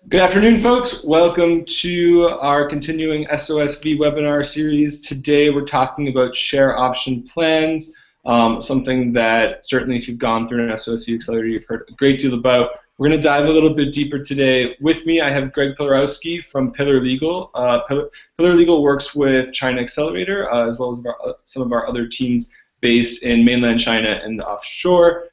Good afternoon, folks. Welcome to our continuing SOSV webinar series. Today we're talking about share option plans, something that certainly if you've gone through an SOSV accelerator, you've heard a great deal about. We're going to dive a little bit deeper today. With me, I have Greg Pilarowski from Pillar Legal. Pillar Legal works with China Accelerator, as well as some of our other teams based in mainland China and offshore.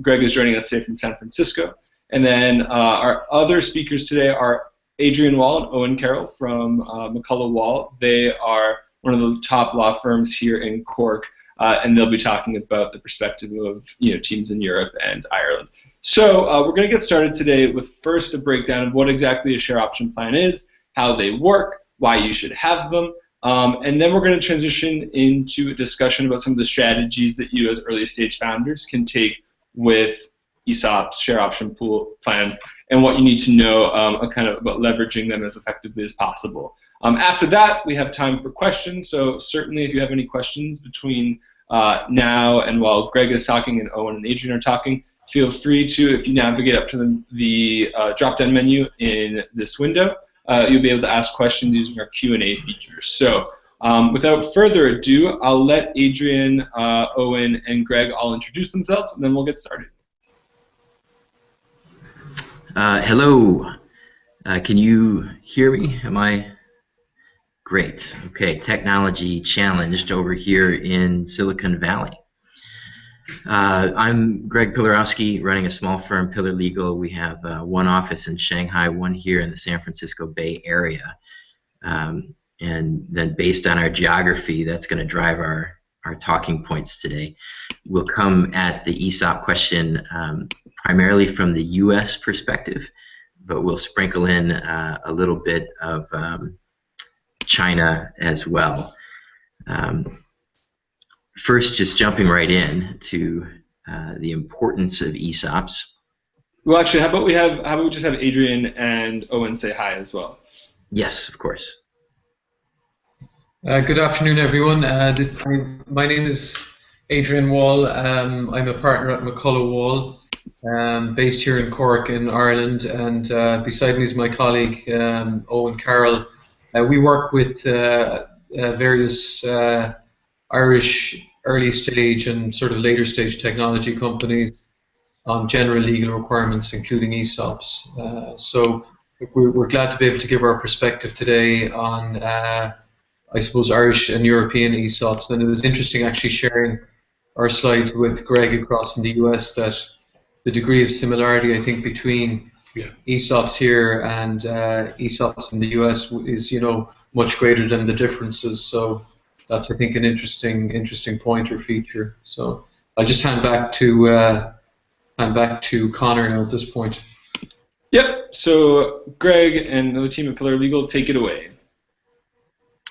Greg is joining us today from San Francisco. And then our other speakers today are Adrian Wall and Owen Carroll from McCullagh Wall. They are one of the top law firms here in Cork, and they'll be talking about the perspective of teams in Europe and Ireland. So we're going to get started today with first a breakdown of what exactly a share option plan is, how they work, why you should have them, and then we're going to transition into a discussion about some of the strategies that you as early stage founders can take with ESOPs, share option pool plans, and what you need to know kind of about leveraging them as effectively as possible. After that, we have time for questions, so certainly if you have any questions between now and while Greg is talking and Owen and Adrian are talking, feel free to, if you navigate up to the drop-down menu in this window, you'll be able to ask questions using our Q&A feature. So without further ado, I'll let Adrian, Owen, and Greg all introduce themselves, and then we'll get started. Hello. Can you hear me? Am I? Great. Okay. Technology challenged over here in Silicon Valley. I'm Greg Pilarowski, running a small firm, Pillar Legal. We have one office in Shanghai, one here in the San Francisco Bay Area. And then based on our geography, that's going to drive our talking points today. We'll come at the ESOP question primarily from the U.S. perspective, but we'll sprinkle in a little bit of China as well. First, just jumping right in to the importance of ESOPs. Well, actually, how about we just have Adrian and Owen say hi as well? Yes, of course. Good afternoon, everyone. My name is Adrian Wall. I'm a partner at McCullagh Wall, based here in Cork in Ireland, and beside me is my colleague Owen Carroll. We work with various Irish early stage and sort of later stage technology companies on general legal requirements, including ESOPs. So we're glad to be able to give our perspective today on I suppose Irish and European ESOPs, and it was interesting actually sharing our slides with Greg across in the US that the degree of similarity I think between ESOPs here and ESOPs in the US is much greater than the differences. So that's I think an interesting point or feature. So I'll just hand back to Connor now at this point. Yep. So Greg and the team at Pillar Legal, take it away.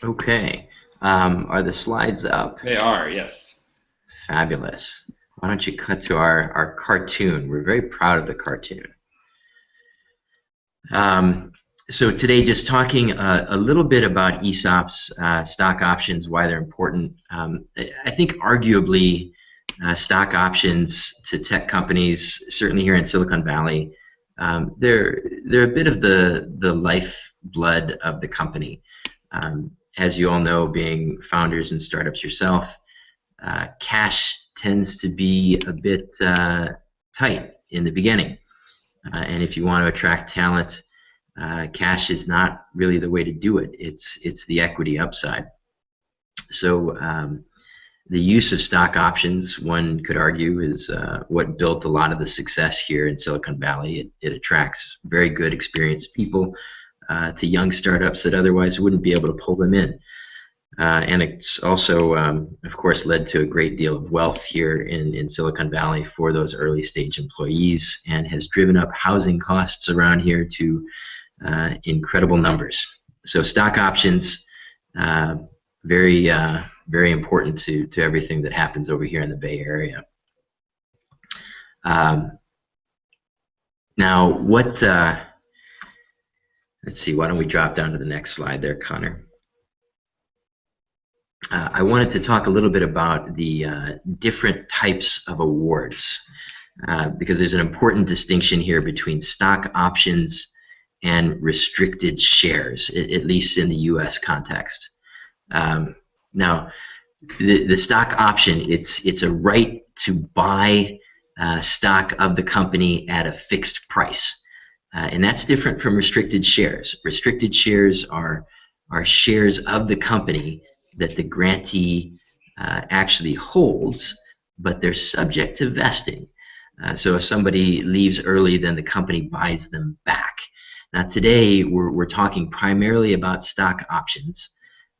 Okay. Are the slides up? They are, yes. Fabulous. Why don't you cut to our cartoon? We're very proud of the cartoon. So today, just talking a little bit about ESOPs, stock options, why they're important. I think arguably stock options to tech companies, certainly here in Silicon Valley, they're a bit of the lifeblood of the company. As you all know, being founders and startups yourself, cash tends to be a bit tight in the beginning. And if you want to attract talent, cash is not really the way to do it. It's the equity upside. So the use of stock options, one could argue, is what built a lot of the success here in Silicon Valley. It attracts very good, experienced people to young startups that otherwise wouldn't be able to pull them in. And it's also, of course, led to a great deal of wealth here in Silicon Valley for those early stage employees, and has driven up housing costs around here to incredible numbers. So stock options, very important to everything that happens over here in the Bay Area. Now, what... let's see, why don't we drop down to the next slide there, Connor. I wanted to talk a little bit about the different types of awards, because there's an important distinction here between stock options and restricted shares, at least in the U.S. context. Now, the stock option, it's a right to buy stock of the company at a fixed price. And that's different from restricted shares. Restricted shares are shares of the company that the grantee actually holds, but they're subject to vesting. So if somebody leaves early, then the company buys them back. Now today we're talking primarily about stock options,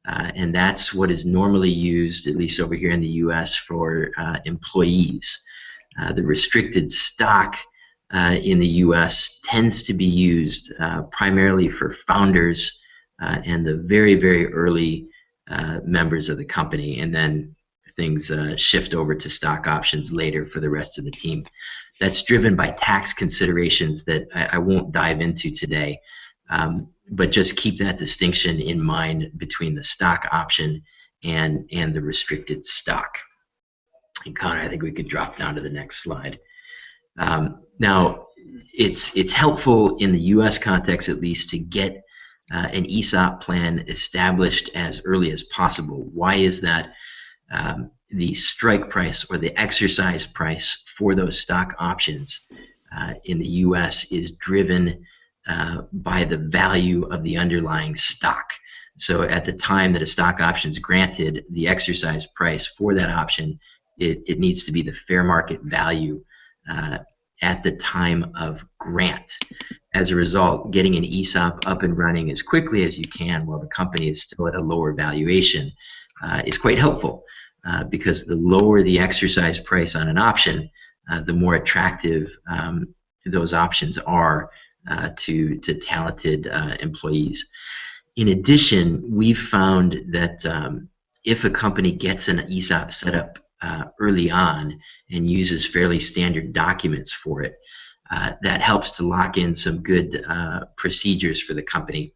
and that's what is normally used, at least over here in the U.S., for employees. The restricted stock in the U.S. tends to be used primarily for founders and the very, very early members of the company, and then things shift over to stock options later for the rest of the team. That's driven by tax considerations that I won't dive into today, but just keep that distinction in mind between the stock option and the restricted stock. And Connor, I think we could drop down to the next slide. Now, it's helpful in the U.S. context, at least, to get an ESOP plan established as early as possible. Why is that? The strike price or the exercise price for those stock options in the U.S. is driven by the value of the underlying stock. So at the time that a stock option is granted, the exercise price for that option, it needs to be the fair market value at the time of grant. As a result, getting an ESOP up and running as quickly as you can while the company is still at a lower valuation is quite helpful, because the lower the exercise price on an option, the more attractive those options are to talented employees. In addition, we've found that if a company gets an ESOP set up early on and uses fairly standard documents for it, that helps to lock in some good procedures for the company.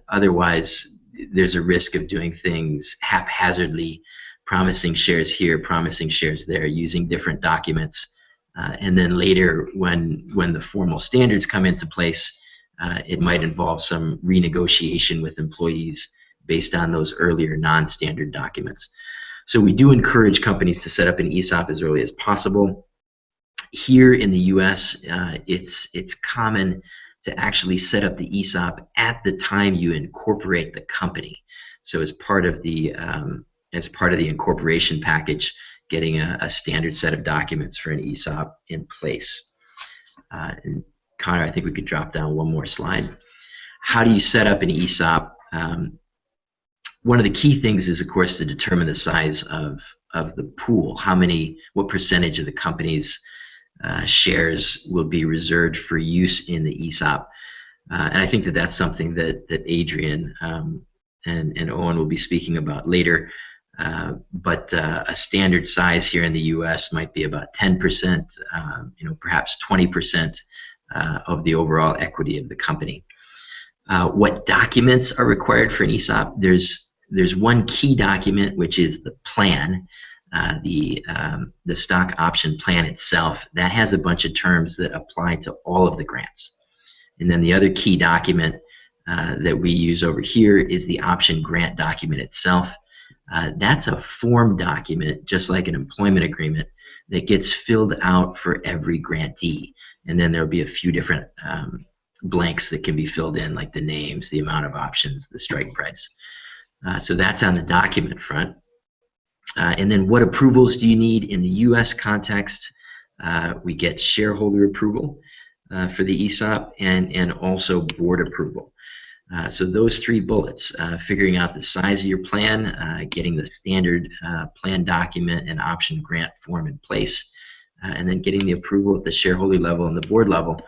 Otherwise, there's a risk of doing things haphazardly, promising shares here, promising shares there, using different documents, and then later when the formal standards come into place, it might involve some renegotiation with employees based on those earlier non-standard documents. So we do encourage companies to set up an ESOP as early as possible. Here in the U.S., it's common to actually set up the ESOP at the time you incorporate the company. So as part of the incorporation package, getting a standard set of documents for an ESOP in place. And Connor, I think we could drop down one more slide. How do you set up an ESOP? One of the key things is, of course, to determine the size of the pool. What percentage of the company's shares will be reserved for use in the ESOP? And I think that that's something that Adrian and Owen will be speaking about later. But a standard size here in the U.S. might be about 10%, perhaps 20% of the overall equity of the company. What documents are required for an ESOP? There's one key document, which is the plan, the stock option plan itself. That has a bunch of terms that apply to all of the grants. And then the other key document that we use over here is the option grant document itself. That's a form document, just like an employment agreement, that gets filled out for every grantee. And then there'll be a few different blanks that can be filled in, like the names, the amount of options, the strike price. So that's on the document front. And then what approvals do you need in the U.S. context? We get shareholder approval for the ESOP and also board approval. So those three bullets, figuring out the size of your plan, getting the standard plan document and option grant form in place, and then getting the approval at the shareholder level and the board level,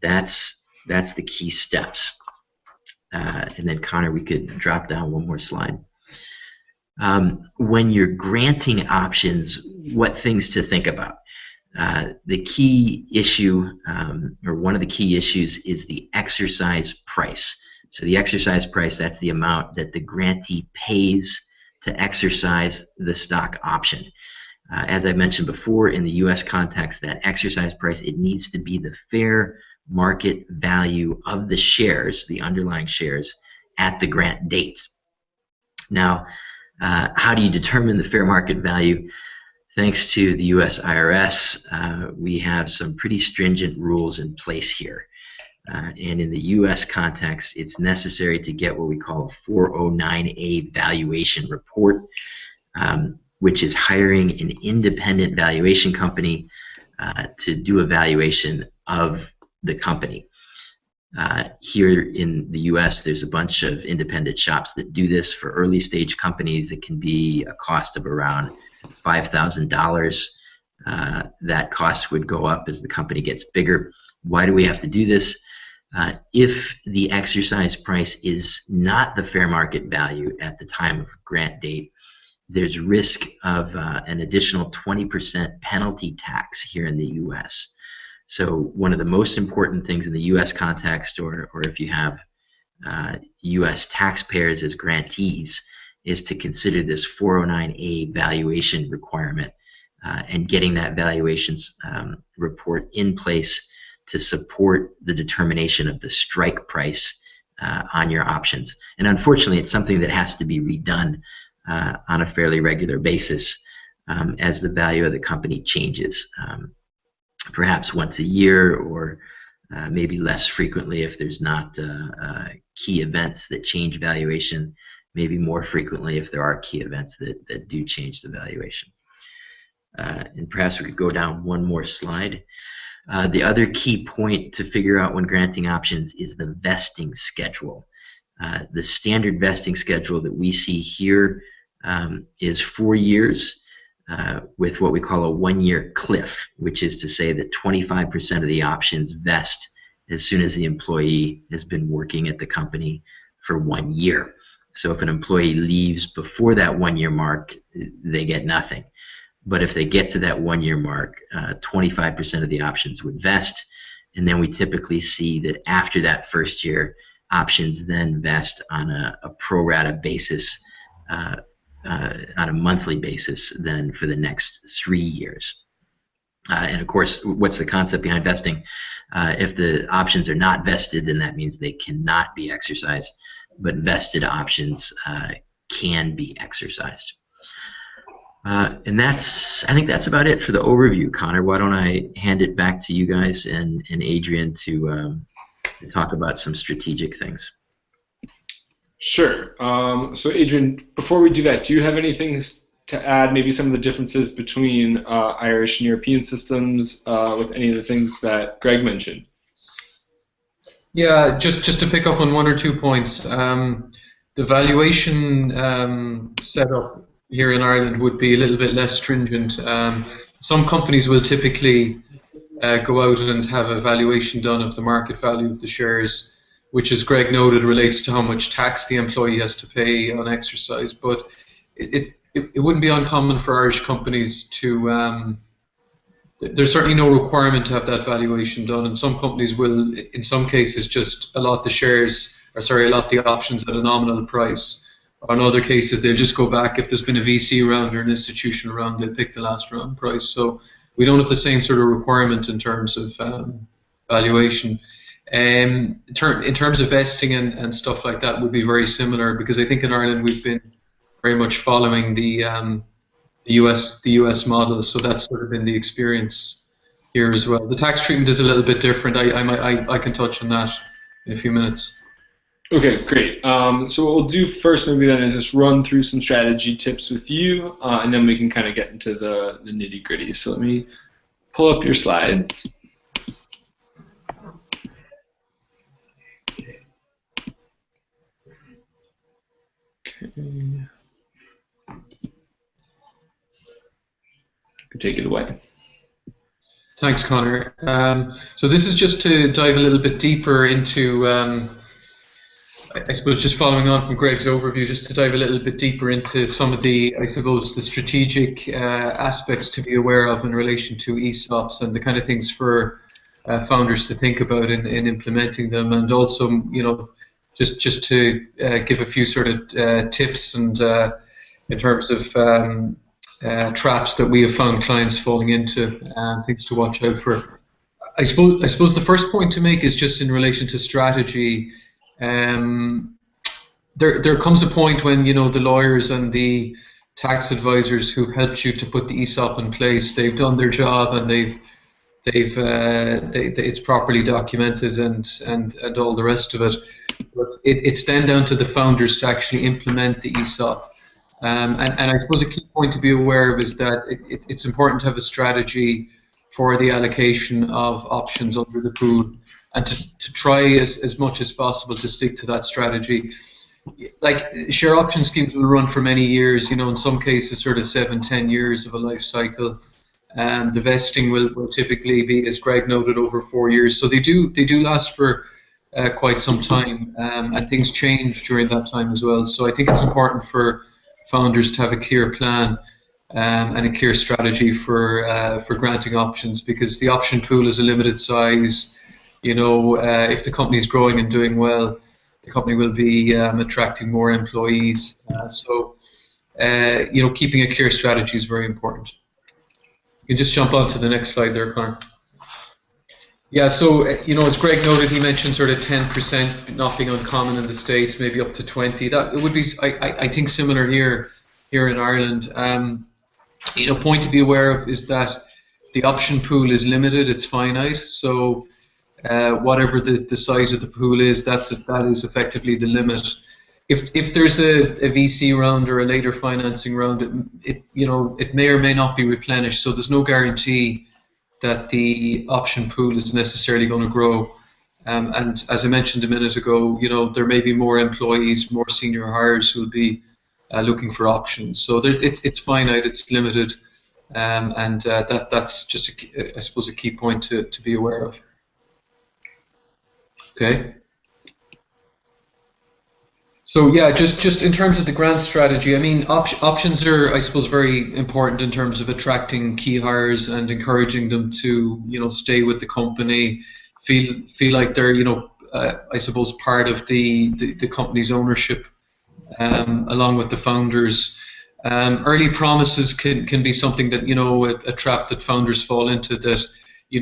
that's the key steps. And then Connor, we could drop down one more slide. When you're granting options, what things to think about? The key issue, or one of the key issues, is the exercise price. So the exercise price, that's the amount that the grantee pays to exercise the stock option. As I mentioned before, in the U.S. context, that exercise price, it needs to be the fair market value of the shares, the underlying shares, at the grant date. Now, how do you determine the fair market value? Thanks to the U.S. IRS, we have some pretty stringent rules in place here. And in the U.S. context, it's necessary to get what we call a 409A valuation report, which is hiring an independent valuation company to do a valuation of the company. Here in the U.S., there's a bunch of independent shops that do this for early stage companies. It can be a cost of around $5,000. That cost would go up as the company gets bigger. Why do we have to do this? If the exercise price is not the fair market value at the time of grant date, there's risk of an additional 20% penalty tax here in the U.S. So one of the most important things in the U.S. context, or if you have U.S. taxpayers as grantees, is to consider this 409A valuation requirement and getting that valuations report in place to support the determination of the strike price on your options. And unfortunately, it's something that has to be redone on a fairly regular basis as the value of the company changes. Perhaps once a year, or maybe less frequently if there's not key events that change valuation, maybe more frequently if there are key events that do change the valuation. And perhaps we could go down one more slide. The other key point to figure out when granting options is the vesting schedule. The standard vesting schedule that we see here is 4 years with what we call a 1-year cliff, which is to say that 25% of the options vest as soon as the employee has been working at the company for 1 year. So if an employee leaves before that 1-year mark, they get nothing. But if they get to that 1-year mark, 25% of the options would vest, and then we typically see that after that first year, options then vest on a pro rata basis, on a monthly basis, then for the next 3 years. And of course, what's the concept behind vesting? If the options are not vested, then that means they cannot be exercised, but vested options can be exercised. And I think that's about it for the overview. Connor, why don't I hand it back to you guys and Adrian to talk about some strategic things. Sure. So Adrian, before we do that, do you have anything to add, maybe some of the differences between Irish and European systems with any of the things that Greg mentioned? Yeah, just to pick up on one or 2 points. The valuation setup here in Ireland would be a little bit less stringent. Some companies will typically go out and have a valuation done of the market value of the shares, which, as Greg noted, relates to how much tax the employee has to pay on exercise. But it wouldn't be uncommon for Irish companies to there's certainly no requirement to have that valuation done, and some companies will, in some cases, just allot the options at a nominal price. In other cases, they'll just go back. If there's been a VC round or an institutional round, they'll pick the last round price. So we don't have the same sort of requirement in terms of valuation. In terms of vesting and stuff like that would be very similar, because I think in Ireland we've been very much following the US model, so that's sort of been the experience here as well. The tax treatment is a little bit different. I can touch on that in a few minutes. Okay, great. So what we'll do first maybe then is just run through some strategy tips with you, and then we can kind of get into the nitty-gritty. So let me pull up your slides. Okay. Take it away. Thanks, Connor. So this is just to dive a little bit deeper into, I suppose, just following on from Greg's overview, just to dive a little bit deeper into some of the, I suppose, the strategic aspects to be aware of in relation to ESOPs and the kind of things for founders to think about in implementing them, and also, you know, just to give a few sort of tips and in terms of traps that we have found clients falling into, things to watch out for. I suppose the first point to make is just in relation to strategy. There comes a point when the lawyers and the tax advisors who've helped you to put the ESOP in place, they've done their job and it's properly documented and all the rest of it. But it's then down to the founders to actually implement the ESOP. And I suppose a key point to be aware of is that it's important to have a strategy for the allocation of options under the pool, and to try as much as possible to stick to that strategy. Like share option schemes will run for many years, in some cases sort of 7-10 years of a life cycle. The vesting will typically be, as Greg noted, over 4 years. So they do last for quite some time, and things change during that time as well. So I think it's important for founders to have a clear plan and a clear strategy for granting options, because the option pool is a limited size. If the company is growing and doing well, the company will be attracting more employees. So keeping a clear strategy is very important. You can just jump on to the next slide there, Connor. Yeah, so as Greg noted, he mentioned sort of 10%, not being uncommon in the States, maybe up to 20. That it would be, I think, similar here in Ireland. Point to be aware of is that the option pool is limited; it's finite. So whatever the size of the pool is, that is effectively the limit. If there's a VC round or a later financing round, it may or may not be replenished. So there's no guarantee that the option pool is necessarily going to grow. And as I mentioned a minute ago, there may be more employees, more senior hires who will be looking for options. So it's finite, it's limited, and that's just I suppose a key point to be aware of. Okay. So yeah, just in terms of the grant strategy, I mean, options are, I suppose, very important in terms of attracting key hires and encouraging them to, stay with the company, feel like they're, I suppose, part of the company's ownership, along with the founders. Early promises can be something that, a trap that founders fall into, that,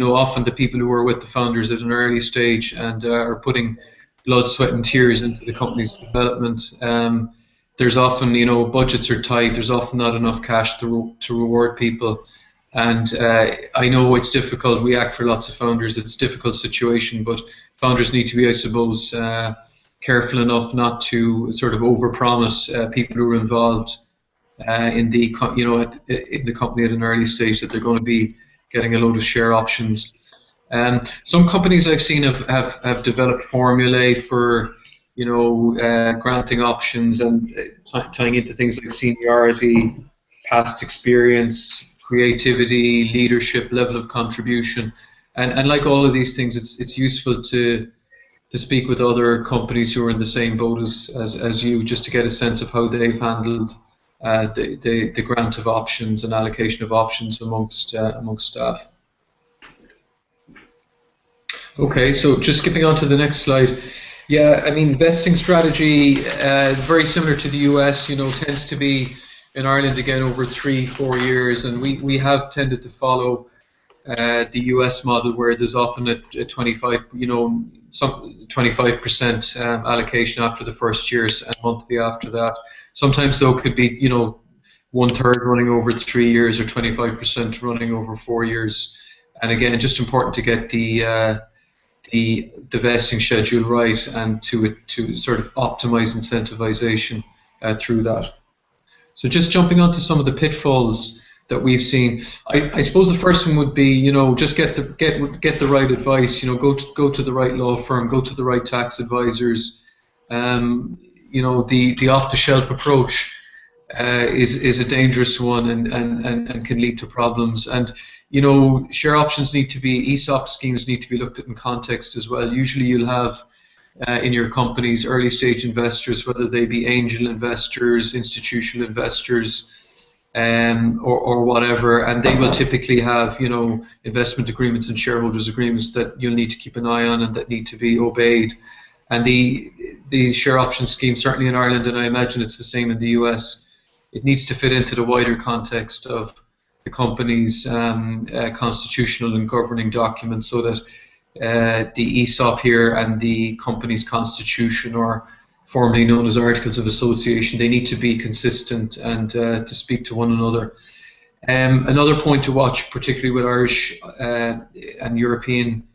often the people who are with the founders at an early stage and are putting blood, sweat and tears into the company's development. There's often, budgets are tight, there's often not enough cash to reward people. And I know it's difficult, we act for lots of founders, it's a difficult situation, but founders need to be, I suppose, careful enough not to sort of overpromise people who are involved in the company at an early stage that they're going to be getting a load of share options. Some companies I've seen have developed formulae for granting options and tying into things like seniority, past experience, creativity, leadership, level of contribution, and like all of these things, it's useful to speak with other companies who are in the same boat as you, just to get a sense of how they've handled the grant of options and allocation of options amongst staff. Okay, so just skipping on to the next slide. Yeah, I mean, vesting strategy, very similar to the US, tends to be in Ireland again over 3-4 years, and we have tended to follow the US model, where there's often a 25% allocation after the first year and monthly after that. Sometimes though it could be 1/3 running over 3 years or 25% running over 4 years. And again, just important to get the vesting schedule right and to sort of optimize incentivization through that. So just jumping onto some of the pitfalls that we've seen, I suppose the first one would be just get the right advice. Go to the right law firm, go to the right tax advisors. The off-the-shelf approach is a dangerous one and can lead to problems. And share options need to be, ESOP schemes need to be looked at in context as well. Usually you'll have in your companies early stage investors, whether they be angel investors, institutional investors, or whatever, and they will typically have investment agreements and shareholders agreements that you'll need to keep an eye on and that need to be obeyed. And the share option scheme, certainly in Ireland, and I imagine it's the same in the US, it needs to fit into the wider context of the company's constitutional and governing documents, so that the ESOP here and the company's constitution, or formerly known as Articles of Association, they need to be consistent and to speak to one another. Another point to watch, particularly with Irish and European,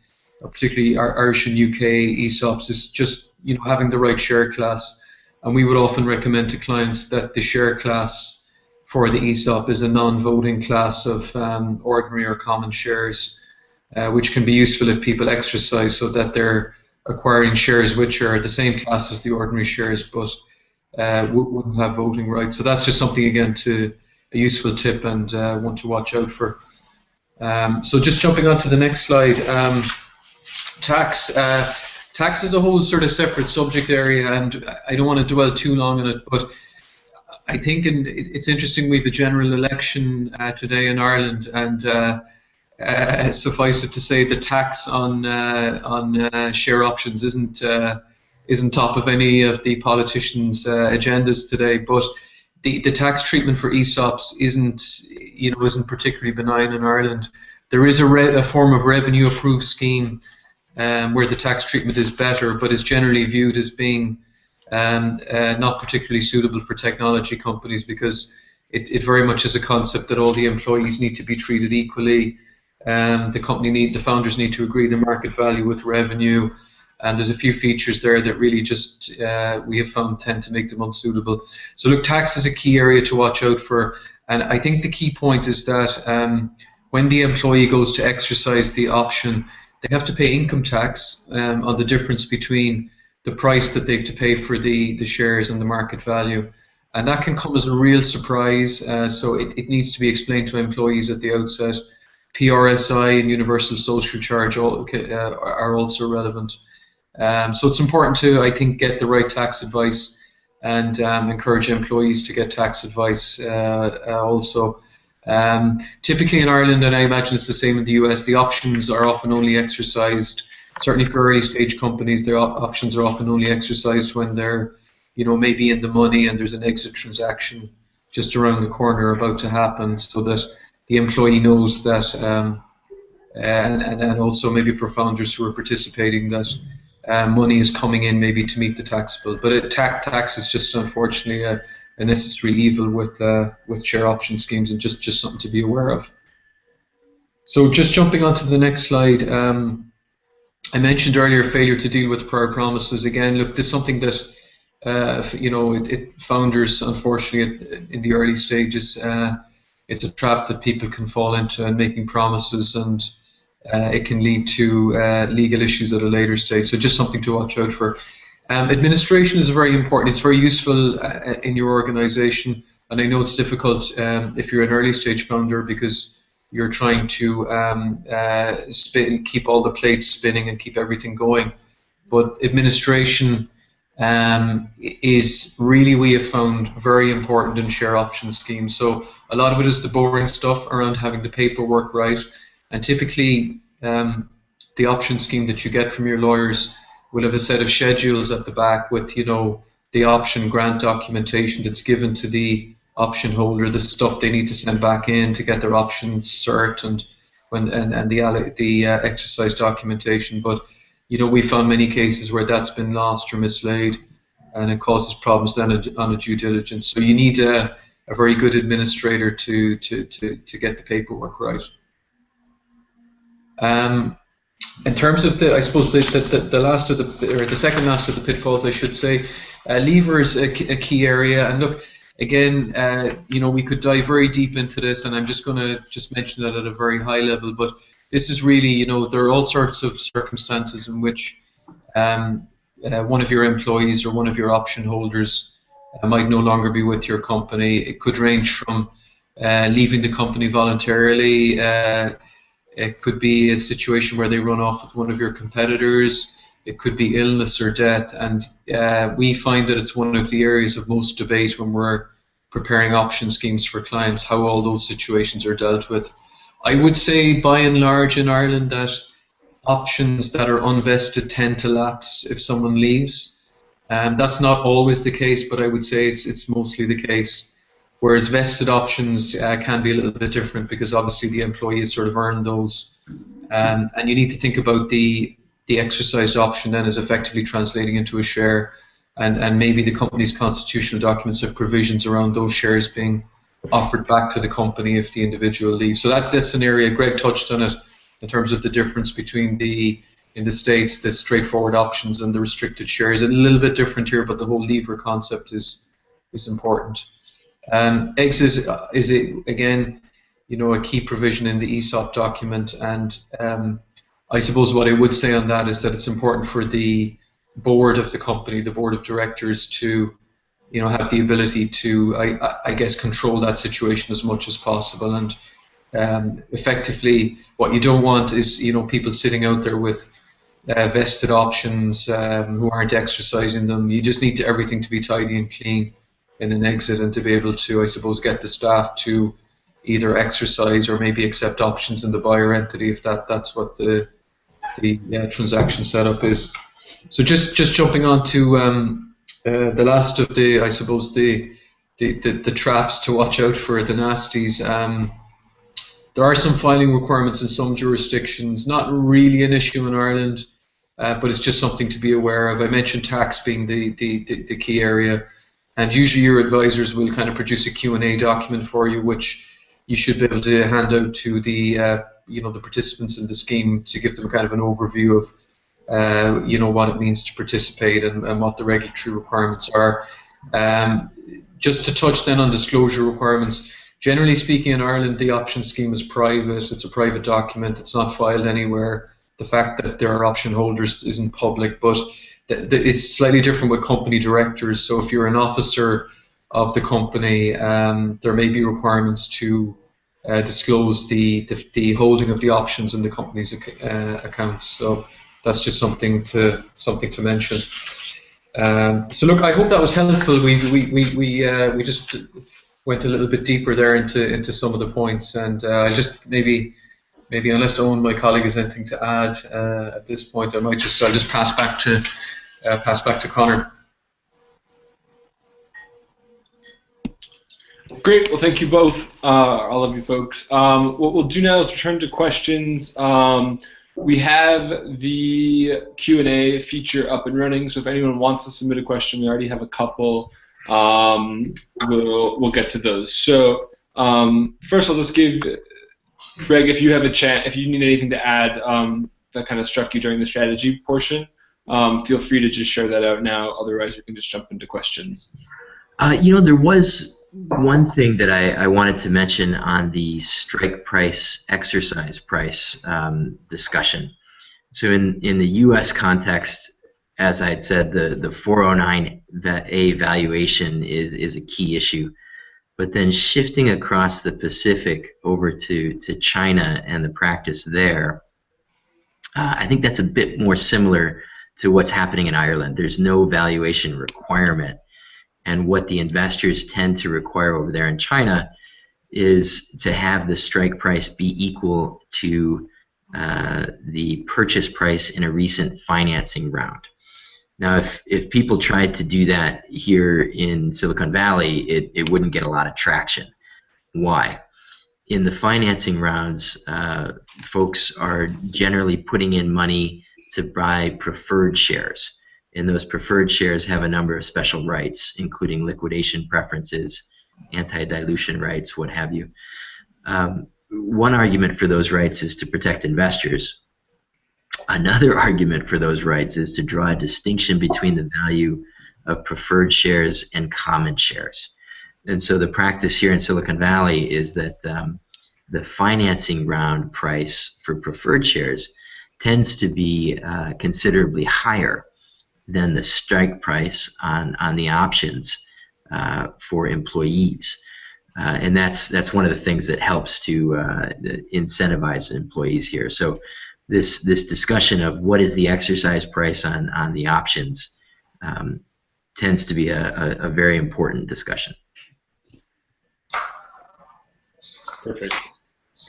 or particularly Irish and UK ESOPs, is just having the right share class. And we would often recommend to clients that the share class for the ESOP is a non-voting class of ordinary or common shares, which can be useful if people exercise, so that they're acquiring shares which are the same class as the ordinary shares, but wouldn't have voting rights. So that's just something, again, a useful tip and one to watch out for. So just jumping on to the next slide, tax. Tax is a whole sort of separate subject area, and I don't want to dwell too long on it, but I think it's interesting. We have a general election today in Ireland, and suffice it to say, the tax on share options isn't top of any of the politicians' agendas today. But the tax treatment for ESOPs isn't particularly benign in Ireland. There is a form of revenue approved scheme where the tax treatment is better, but is generally viewed as being not particularly suitable for technology companies, because it very much is a concept that all the employees need to be treated equally. The founders need to agree the market value with revenue, and there's a few features there that really just we have found tend to make them unsuitable. So look, tax is a key area to watch out for, and I think the key point is that when the employee goes to exercise the option, they have to pay income tax on the difference between the price that they have to pay for the shares and the market value. And that can come as a real surprise, so it needs to be explained to employees at the outset. PRSI and Universal Social Charge are also relevant. So it's important to, I think, get the right tax advice, and encourage employees to get tax advice also. Typically in Ireland, and I imagine it's the same in the US, the options are often only exercised, certainly for early stage companies, their options are often only exercised when they're maybe in the money and there's an exit transaction just around the corner about to happen, so that the employee knows that, and also maybe for founders who are participating, that money is coming in maybe to meet the tax bill. But tax is just unfortunately a necessary evil with share option schemes, and just something to be aware of. So just jumping on to the next slide, I mentioned earlier failure to deal with prior promises. Again, look, this is something that founders, unfortunately, in the early stages, it's a trap that people can fall into, and making promises, and it can lead to legal issues at a later stage. So just something to watch out for. Administration is very important. It's very useful in your organization, and I know it's difficult if you're an early stage founder, because you're trying to keep all the plates spinning and keep everything going. But administration is really, we have found, very important in share option schemes. So a lot of it is the boring stuff around having the paperwork right, and typically the option scheme that you get from your lawyers will have a set of schedules at the back with the option grant documentation that's given to the option holder, the stuff they need to send back in to get their option cert, and the exercise documentation. But we found many cases where that's been lost or mislaid, and it causes problems then on a due diligence. So you need a very good administrator to get the paperwork right. In terms of the second last of the pitfalls, I should say, lever is a key area. And look, again, we could dive very deep into this, and I'm just going to mention that at a very high level. But this is really, there are all sorts of circumstances in which one of your employees or one of your option holders might no longer be with your company. It could range from leaving the company voluntarily. It could be a situation where they run off with one of your competitors. It could be illness or death, and we find that it's one of the areas of most debate when we're preparing option schemes for clients, how all those situations are dealt with. I would say, by and large, in Ireland, that options that are unvested tend to lapse if someone leaves. That's not always the case, but I would say it's mostly the case, whereas vested options can be a little bit different because obviously the employees sort of earn those, and you need to think about the exercised option then as effectively translating into a share, and maybe the company's constitutional documents have provisions around those shares being offered back to the company if the individual leaves. So that's an area, Greg touched on it, in terms of the difference between in the States, the straightforward options and the restricted shares. A little bit different here, but the whole lever concept is important. Exit is, again, a key provision in the ESOP document, and I suppose what I would say on that is that it's important for the board of the company, the board of directors, to have the ability to, I guess, control that situation as much as possible. And effectively, what you don't want is people sitting out there with vested options who aren't exercising them. You just need everything to be tidy and clean in an exit, and to be able to, I suppose, get the staff to either exercise or maybe accept options in the buyer entity if that's what the transaction setup is. So just jumping on to the last of the, I suppose, the traps to watch out for, the nasties. There are some filing requirements in some jurisdictions, not really an issue in Ireland, but it's just something to be aware of. I mentioned tax being the key area, and usually your advisors will kind of produce a Q&A document for you, which you should be able to hand out to the the participants in the scheme, to give them kind of an overview of what it means to participate and what the regulatory requirements are. Just to touch then on disclosure requirements, generally speaking in Ireland the option scheme is private. It's a private document. It's not filed anywhere. The fact that there are option holders isn't public, but it's slightly different with company directors. So if you're an officer of the company, there may be requirements to disclose the holding of the options in the company's accounts. So that's just something to mention. So look, I hope that was helpful. We just went a little bit deeper there into some of the points, and I'll just maybe unless Owen, my colleague, has anything to add at this point, I'll just pass back to Conor. Great. Well, thank you both, all of you folks. What we'll do now is return to questions. We have the Q&A feature up and running, so if anyone wants to submit a question, we already have a couple. We'll get to those. So first, I'll just give Greg, if you have if you need anything to add that kind of struck you during the strategy portion, feel free to just share that out now. Otherwise, we can just jump into questions. There was one thing that I wanted to mention on the strike price, exercise price discussion. So in the U.S. context, as I had said, the 409A valuation is a key issue. But then shifting across the Pacific over to China and the practice there, I think that's a bit more similar to what's happening in Ireland. There's no valuation requirement. And what the investors tend to require over there in China is to have the strike price be equal to the purchase price in a recent financing round. Now, if people tried to do that here in Silicon Valley, it wouldn't get a lot of traction. Why? In the financing rounds, folks are generally putting in money to buy preferred shares. And those preferred shares have a number of special rights, including liquidation preferences, anti-dilution rights, what have you. One argument for those rights is to protect investors. Another argument for those rights is to draw a distinction between the value of preferred shares and common shares. And so the practice here in Silicon Valley is that the financing round price for preferred shares tends to be considerably higher than the strike price on the options for employees. And that's one of the things that helps to incentivize employees here. So this discussion of what is the exercise price on the options tends to be a very important discussion. Perfect.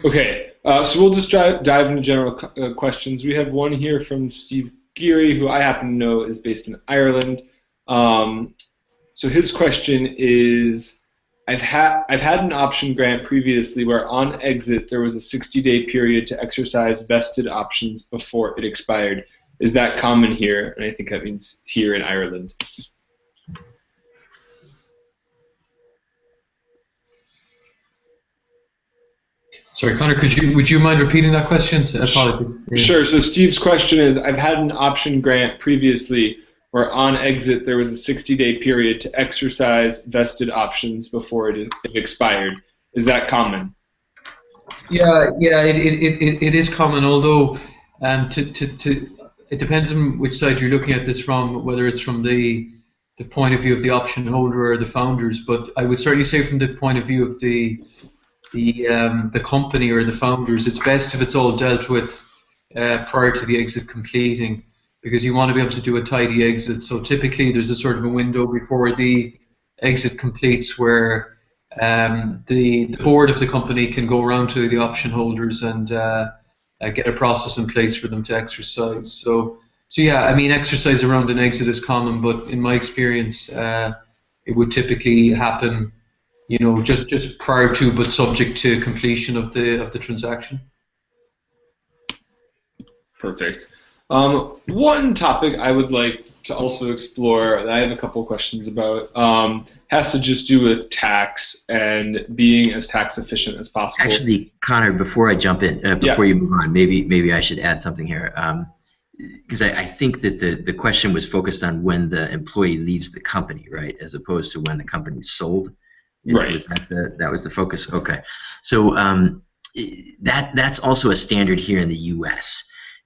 Okay, so we'll just dive into general questions. We have one here from Steve Geary, who I happen to know is based in Ireland. So his question is, I've had an option grant previously where on exit there was a 60-day period to exercise vested options before it expired. Is that common here? And I think that means here in Ireland. Sorry, Connor, would you mind repeating that question? Sure. So Steve's question is, I've had an option grant previously where on exit there was a 60-day period to exercise vested options before it expired. Is that common? Yeah, it is common, although it depends on which side you're looking at this from, whether it's from the point of view of the option holder or the founders. But I would certainly say from the point of view of the company or the founders, it's best if it's all dealt with prior to the exit completing, because you want to be able to do a tidy exit. So typically there's a sort of a window before the exit completes where the board of the company can go around to the option holders and get a process in place for them to exercise. So yeah, I mean, exercise around an exit is common, but in my experience, it would typically happen, you know, just prior to, but subject to completion of the transaction. Perfect. One topic I would like to also explore, that I have a couple of questions about, has to just do with tax and being as tax efficient as possible. Actually, Connor, before I jump in, before you move on, maybe I should add something here, because I think that the question was focused on when the employee leaves the company, right, as opposed to when the company's sold. Right. That was the focus. Okay, so that's also a standard here in the U.S.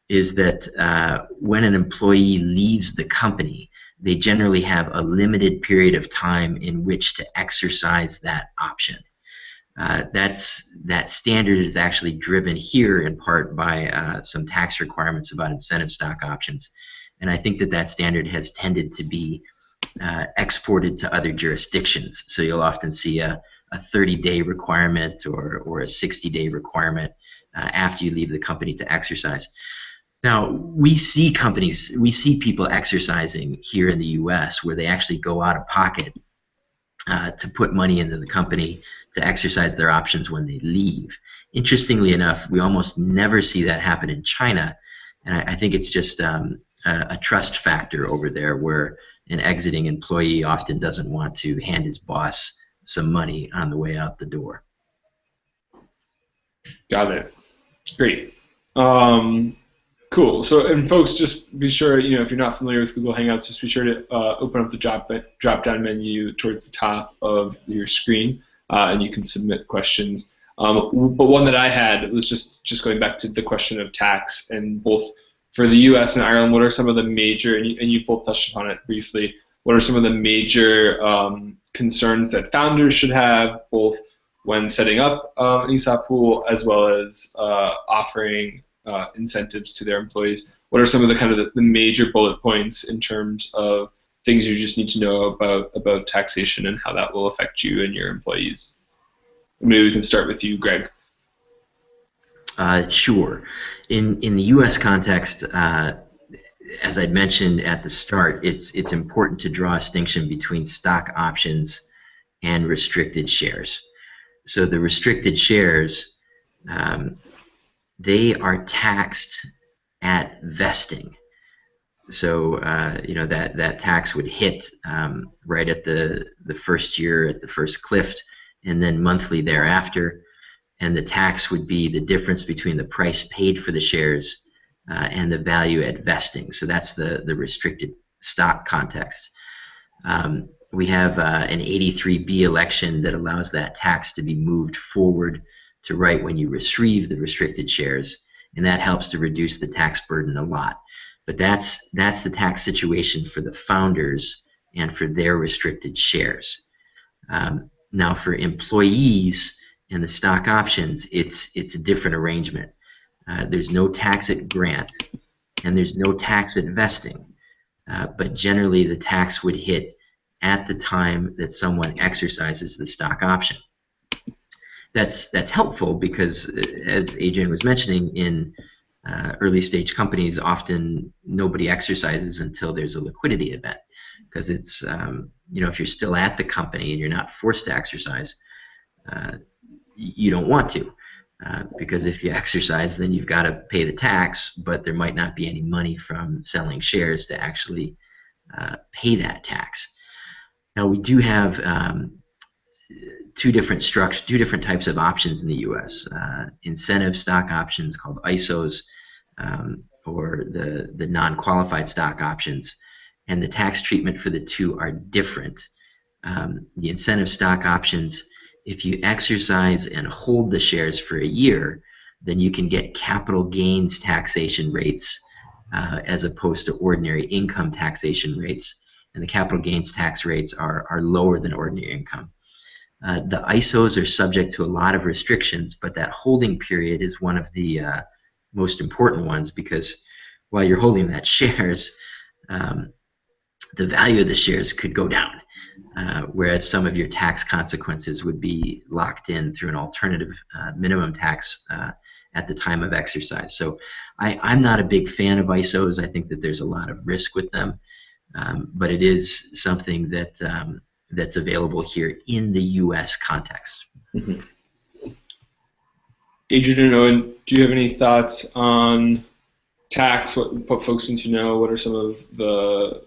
is that when an employee leaves the company, they generally have a limited period of time in which to exercise that option. That standard is actually driven here in part by some tax requirements about incentive stock options, and I think that standard has tended to be exported to other jurisdictions. So you'll often see a 30-day requirement or a 60-day requirement after you leave the company to exercise. Now, we see people exercising here in the U.S. where they actually go out of pocket to put money into the company to exercise their options when they leave. Interestingly enough, we almost never see that happen in China, and I think it's just a trust factor over there where an exiting employee often doesn't want to hand his boss some money on the way out the door. Got it. Great. Cool. So, and folks, just be sure, you know, if you're not familiar with Google Hangouts, just be sure to open up the drop-down menu towards the top of your screen, and you can submit questions. But one that I had was just going back to the question of tax, and both for the U.S. and Ireland, what are some of the major, and you both touched upon it briefly, what are some of the major concerns that founders should have, both when setting up an ESOP pool as well as offering incentives to their employees? What are some of the kind of the major bullet points in terms of things you just need to know about taxation and how that will affect you and your employees? Maybe we can start with you, Greg. Sure. In the U.S. context, as I mentioned at the start, it's important to draw a distinction between stock options and restricted shares. So the restricted shares, they are taxed at vesting. So you know, that tax would hit right at the first year, at the first cliff, and then monthly thereafter. And the tax would be the difference between the price paid for the shares and the value at vesting. So that's the restricted stock context. We have an 83B election that allows that tax to be moved forward to right when you receive the restricted shares, and that helps to reduce the tax burden a lot. But that's the tax situation for the founders and for their restricted shares. Now for employees and the stock options, it's a different arrangement. There's no tax at grant, and there's no tax at vesting, but generally the tax would hit at the time that someone exercises the stock option. That's helpful because, as Adrian was mentioning, in early stage companies, often nobody exercises until there's a liquidity event. because it's if you're still at the company and you're not forced to exercise, you don't want to, because if you exercise, then you've got to pay the tax, but there might not be any money from selling shares to actually pay that tax. Now, we do have two different types of options in the U.S. Incentive stock options called ISOs, or the non-qualified stock options, and the tax treatment for the two are different. The incentive stock options, if you exercise and hold the shares for a year, then you can get capital gains taxation rates as opposed to ordinary income taxation rates. And the capital gains tax rates are lower than ordinary income. The ISOs are subject to a lot of restrictions, but that holding period is one of the most important ones, because while you're holding that shares, the value of the shares could go down, whereas some of your tax consequences would be locked in through an alternative minimum tax at the time of exercise. So I'm not a big fan of ISOs. I think that there's a lot of risk with them. But it is something that that's available here in the U.S. context. Mm-hmm. Adrian and Owen, do you have any thoughts on tax? What folks need to know? What are some of the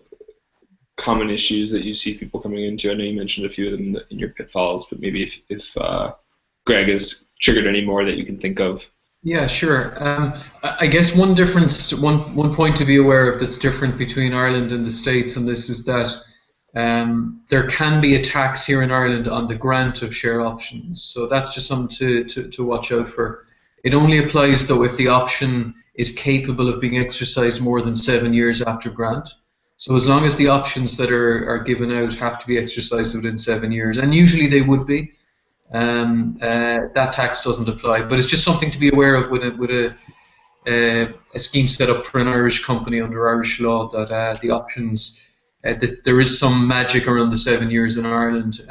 common issues that you see people coming into? I know you mentioned a few of them in your pitfalls, but maybe if Greg has triggered any more that you can think of. Yeah, sure. I guess one point to be aware of that's different between Ireland and the States, and this is that there can be a tax here in Ireland on the grant of share options. So that's just something to watch out for. It only applies, though, if the option is capable of being exercised more than 7 years after grant. So as long as the options that are given out have to be exercised within 7 years, and usually they would be, that tax doesn't apply. But it's just something to be aware of with a scheme set up for an Irish company under Irish law, that the options, there is some magic around the 7 years in Ireland.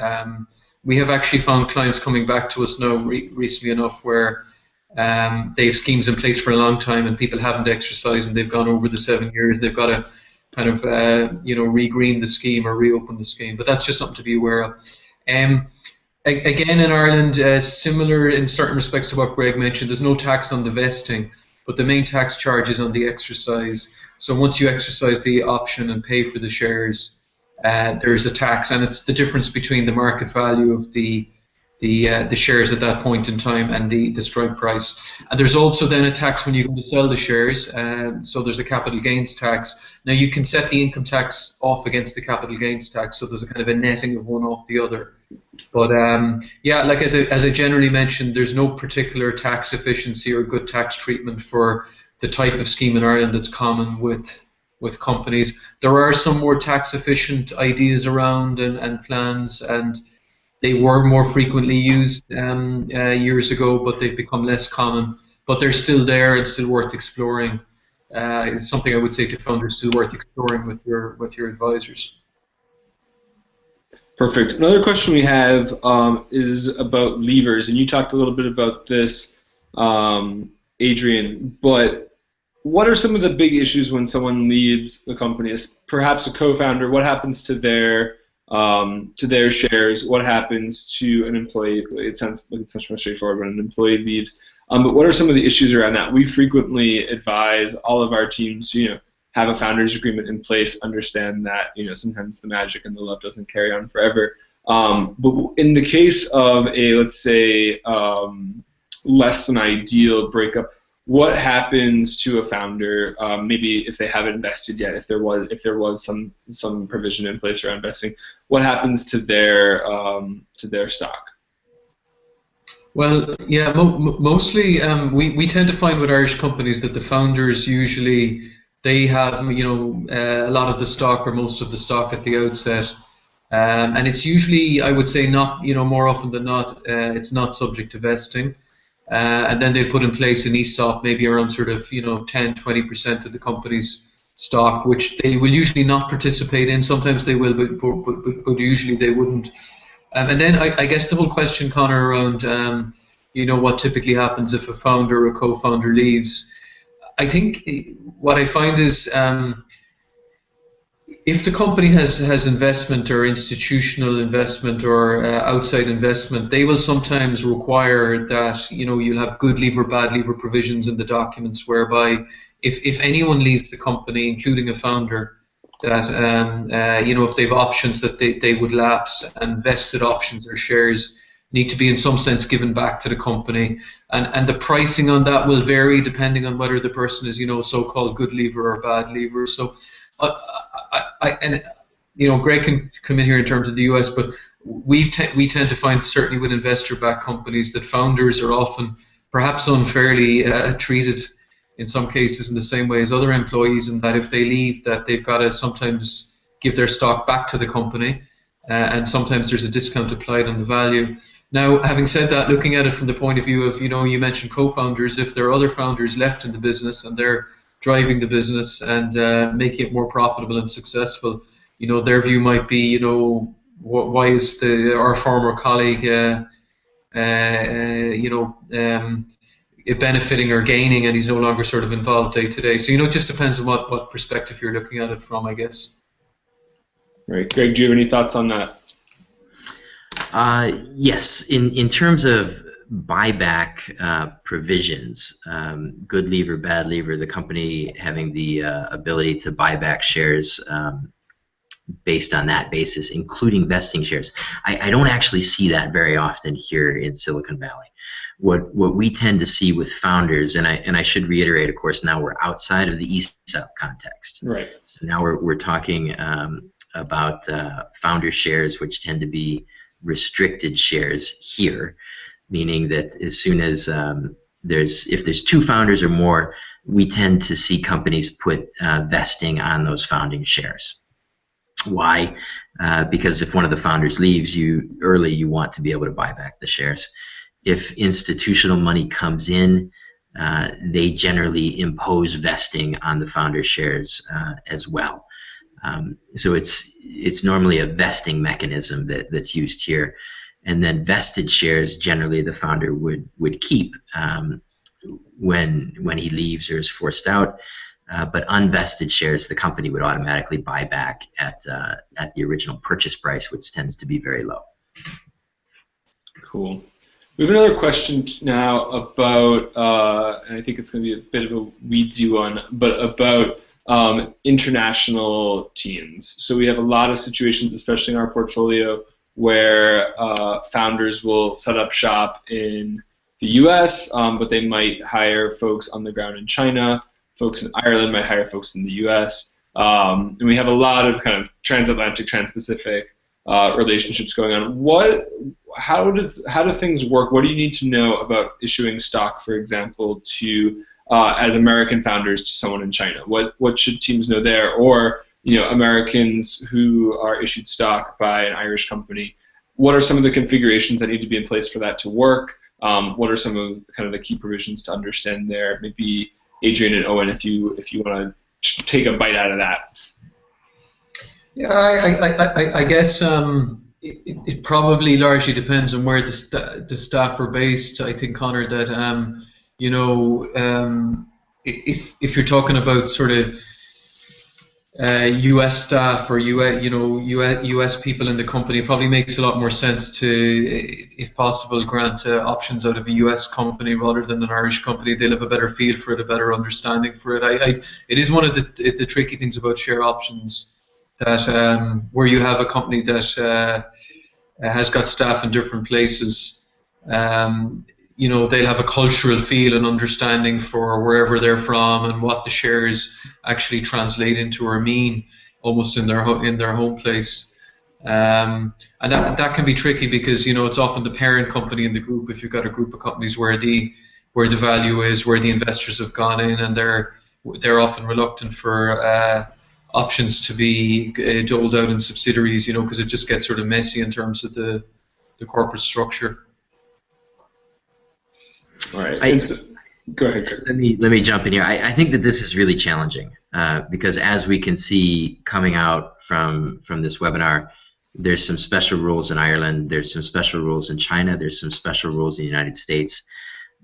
We have actually found clients coming back to us now recently enough where they have schemes in place for a long time and people haven't exercised and they've gone over the 7 years. They've got to kind of re-green the scheme or reopen the scheme. But that's just something to be aware of. Again, in Ireland, similar in certain respects to what Greg mentioned, there's no tax on the vesting, but the main tax charge is on the exercise. So once you exercise the option and pay for the shares, there's a tax, and it's the difference between the market value of the shares at that point in time and the strike price. And there's also then a tax when you go to sell the shares, so there's a capital gains tax. Now you can set the income tax off against the capital gains tax, so there's a kind of a netting of one off the other. But yeah, like as I generally mentioned, there's no particular tax efficiency or good tax treatment for the type of scheme in Ireland that's common with companies. There are some more tax efficient ideas around and plans, and they were more frequently used years ago, but they've become less common. But they're still there and still worth exploring. It's something I would say to founders, still worth exploring with your advisors. Perfect. Another question we have is about levers, and you talked a little bit about this, Adrian, but what are some of the big issues when someone leaves the company, as perhaps a co-founder? What happens to their shares? What happens to an employee? It sounds like it's much more straightforward when an employee leaves. But what are some of the issues around that? We frequently advise all of our teams to, have a founder's agreement in place, understand that, sometimes the magic and the love doesn't carry on forever. But in the case of a, let's say, less than ideal breakup, what happens to a founder, maybe if they haven't invested yet, if there was some provision in place around investing, what happens to their stock? Well, yeah, mostly we tend to find with Irish companies that the founders usually, they have a lot of the stock or most of the stock at the outset, and it's usually, I would say, not more often than not, it's not subject to vesting, and then they put in place an ESOP, maybe around sort of 10-20% of the company's stock, which they will usually not participate in. Sometimes they will, but usually they wouldn't. And then I guess the whole question, Connor, around what typically happens if a founder or a co-founder leaves. I think what I find is if the company has investment or institutional investment or outside investment, they will sometimes require that you'll have good leaver, bad leaver provisions in the documents, whereby if anyone leaves the company, including a founder, that if they have options that they would lapse, and vested options or shares need to be in some sense given back to the company, and the pricing on that will vary depending on whether the person is so-called good leaver or bad leaver. So Greg can come in here in terms of the US, but we tend to find, certainly with investor-backed companies, that founders are often perhaps unfairly treated in some cases in the same way as other employees, and that if they leave, that they've got to sometimes give their stock back to the company, and sometimes there's a discount applied on the value. Now, having said that, looking at it from the point of view of, you mentioned co-founders, if there are other founders left in the business and they're driving the business and making it more profitable and successful, their view might be, why is our former colleague, benefiting or gaining, and he's no longer sort of involved day to day. So it just depends on what perspective you're looking at it from, I guess. Right, Greg, do you have any thoughts on that? Yes, in terms of buyback provisions, good leaver, bad leaver, the company having the ability to buy back shares based on that basis, including vesting shares. I don't actually see that very often here in Silicon Valley. What we tend to see with founders, and I should reiterate, of course, now we're outside of the ESOP context. Right. So now we're talking about founder shares, which tend to be restricted shares here, meaning that as soon as if there's two founders or more, we tend to see companies put vesting on those founding shares. Why? Because if one of the founders leaves you want to be able to buy back the shares. If institutional money comes in, they generally impose vesting on the founder shares as well. So it's normally a vesting mechanism that's used here, and then vested shares generally the founder would keep when he leaves or is forced out, but unvested shares the company would automatically buy back at the original purchase price, which tends to be very low. Cool. We have another question now about, and I think it's going to be a bit of a weedsy one, but about international teams. So we have a lot of situations, especially in our portfolio, where founders will set up shop in the US, but they might hire folks on the ground in China. Folks in Ireland might hire folks in the US. And we have a lot of kind of transatlantic, transpacific relationships going on. How do things work? What do you need to know about issuing stock, for example, to as American founders to someone in China? What should teams know there? Or Americans who are issued stock by an Irish company, what are some of the configurations that need to be in place for that to work? What are some of kind of the key provisions to understand there? Maybe Adrian and Owen, if you want to take a bite out of that. Yeah, I guess it probably largely depends on where the staff are based. I think, Connor, that if you're talking about sort of U.S. staff or U.S. people in the company, it probably makes a lot more sense to, if possible, grant options out of a U.S. company rather than an Irish company. They'll have a better feel for it, a better understanding for it. It is one of the tricky things about share options, that where you have a company that has got staff in different places, they'll have a cultural feel and understanding for wherever they're from and what the shares actually translate into or mean almost in their home place. And that can be tricky because it's often the parent company in the group. If you've got a group of companies where the value is, where the investors have gone in, and they're often reluctant for options to be doled out in subsidiaries, because it just gets sort of messy in terms of the corporate structure. All right. Go ahead, Greg. Let me jump in here. I think that this is really challenging because, as we can see coming out from this webinar, there's some special rules in Ireland. There's some special rules in China. There's some special rules in the United States.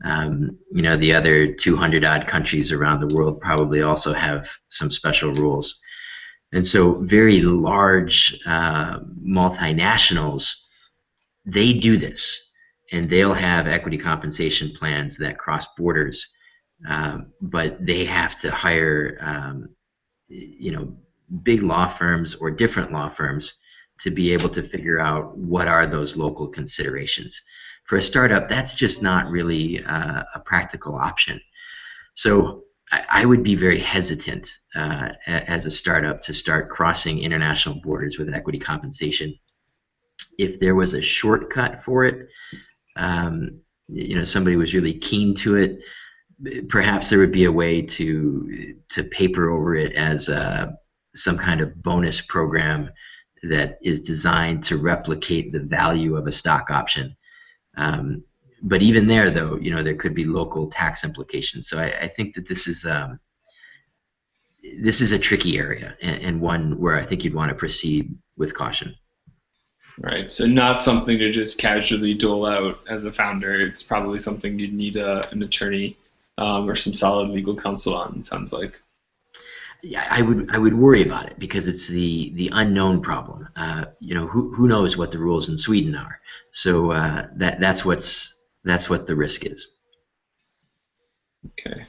The other 200 odd countries around the world probably also have some special rules. And so very large multinationals, they do this, and they'll have equity compensation plans that cross borders, but they have to hire big law firms or different law firms to be able to figure out what are those local considerations. For a startup, that's just not really a practical option. So I would be very hesitant as a startup to start crossing international borders with equity compensation. If there was a shortcut for it, somebody was really keen to it, perhaps there would be a way to paper over it as some kind of bonus program that is designed to replicate the value of a stock option. But even there, though, there could be local tax implications. So I think that this is a tricky area, and one where I think you'd want to proceed with caution. Right. So not something to just casually dole out as a founder. It's probably something you'd need an attorney or some solid legal counsel on, it sounds like. Yeah, I would worry about it because it's the unknown problem. Who knows what the rules in Sweden are? So that's what the risk is. Okay.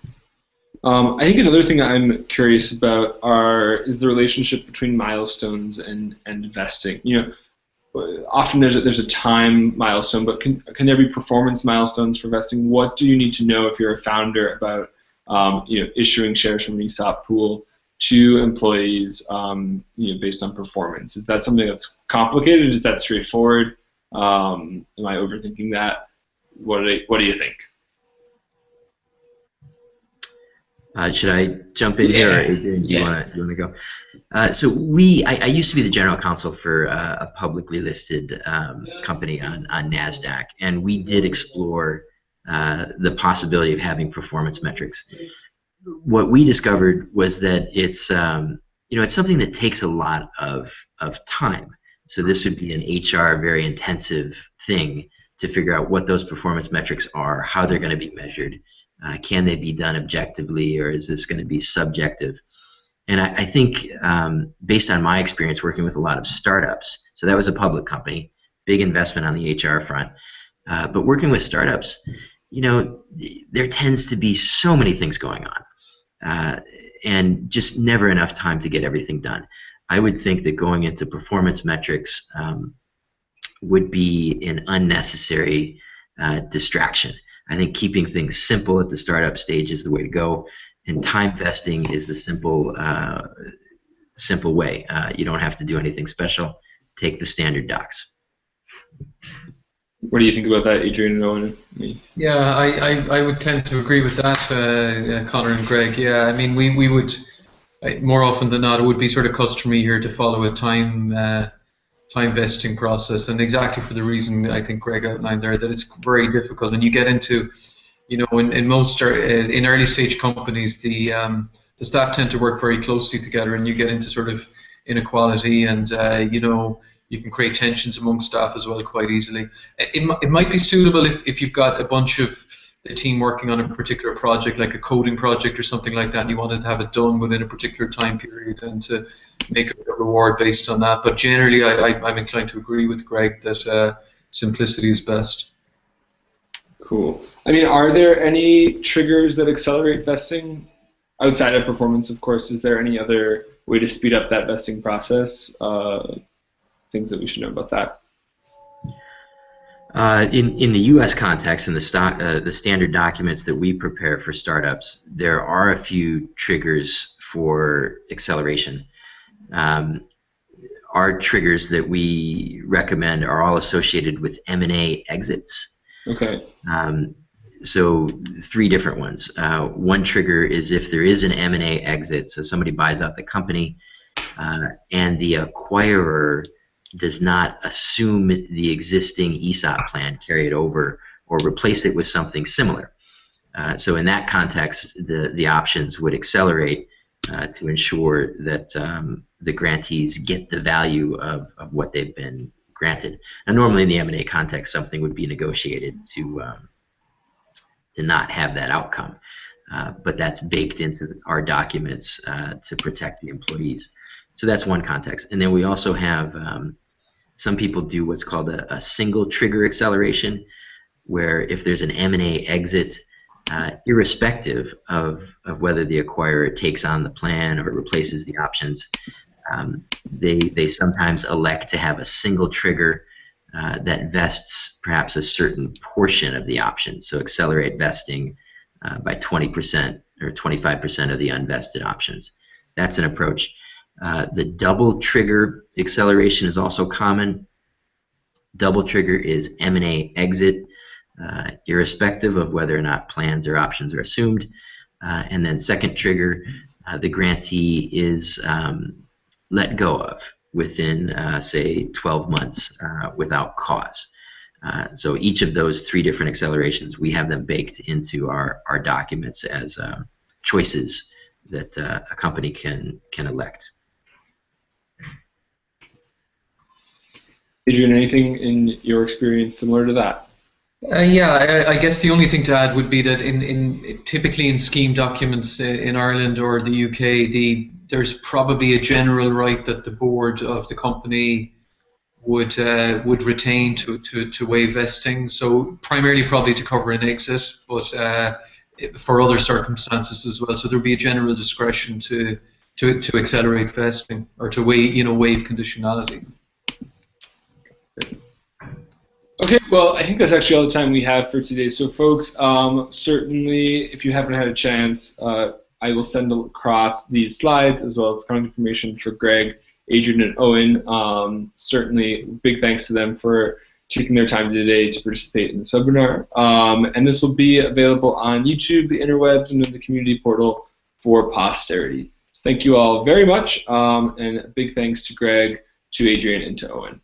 I think another thing I'm curious about is the relationship between milestones and vesting. Often there's a time milestone, but can there be performance milestones for vesting? What do you need to know if you're a founder about issuing shares from an ESOP pool to employees based on performance? Is that something that's complicated? Is that straightforward? Am I overthinking that? What do you think? Should I jump in here, or Adrian, do you want to go? So I used to be the general counsel for a publicly listed company on NASDAQ, and we did explore the possibility of having performance metrics. What we discovered was that it's something that takes a lot of time. So this would be an HR very intensive thing to figure out what those performance metrics are, how they're going to be measured. Can they be done objectively, or is this going to be subjective? And I think based on my experience working with a lot of startups, so that was a public company, big investment on the HR front, but working with startups, there tends to be so many things going on, and just never enough time to get everything done. I would think that going into performance metrics would be an unnecessary distraction. I think keeping things simple at the startup stage is the way to go, and time vesting is the simple way. You don't have to do anything special. Take the standard docs. What do you think about that, Adrian and Owen? Yeah, I would tend to agree with that, Connor and Greg. Yeah, I mean, we would, more often than not, it would be sort of customary here to follow a time vesting process, and exactly for the reason I think Greg outlined there, that it's very difficult, and you get into, in most in early stage companies, the staff tend to work very closely together, and you get into sort of inequality, and you can create tensions among staff as well quite easily. It might be suitable if you've got a bunch of the team working on a particular project, like a coding project or something like that, and you wanted to have it done within a particular time period and to make a reward based on that. But generally, I'm inclined to agree with Greg that simplicity is best. Cool. I mean, are there any triggers that accelerate vesting outside of performance, of course? Is there any other way to speed up that vesting process? Things that we should know about that? In the U.S. context, in the standard documents that we prepare for startups, there are a few triggers for acceleration. Our triggers that we recommend are all associated with M&A exits. Okay. So 3 different ones. One trigger is if there is an M&A exit, so somebody buys out the company, and the acquirer does not assume the existing ESOP plan, carry it over, or replace it with something similar. So in that context, the options would accelerate to ensure that the grantees get the value of what they've been granted. Now, normally in the M&A context, something would be negotiated to not have that outcome, but that's baked into our documents to protect the employees. So that's one context. And then we also have some people do what's called a single trigger acceleration, where if there's an M&A exit, irrespective of whether the acquirer takes on the plan or replaces the options, they sometimes elect to have a single trigger that vests perhaps a certain portion of the options. So accelerate vesting by 20% or 25% of the unvested options. That's an approach. The double trigger acceleration is also common. Double trigger is M&A exit, irrespective of whether or not plans or options are assumed. And then second trigger, the grantee is let go of within, say, 12 months without cause. So each of those three different accelerations, we have them baked into our documents as choices that a company can elect. Adrian, anything in your experience similar to that? Yeah, I guess the only thing to add would be that typically in scheme documents in Ireland or the UK, there's probably a general right that the board of the company would retain to waive vesting. So primarily probably to cover an exit, but for other circumstances as well. So there'd be a general discretion to accelerate vesting or to waive conditionality. Okay, well, I think that's actually all the time we have for today. So, folks, certainly, if you haven't had a chance, I will send across these slides as well as contact information for Greg, Adrian, and Owen. Certainly, big thanks to them for taking their time today to participate in this webinar. And this will be available on YouTube, the interwebs, and in the community portal for posterity. So thank you all very much, and a big thanks to Greg, to Adrian, and to Owen.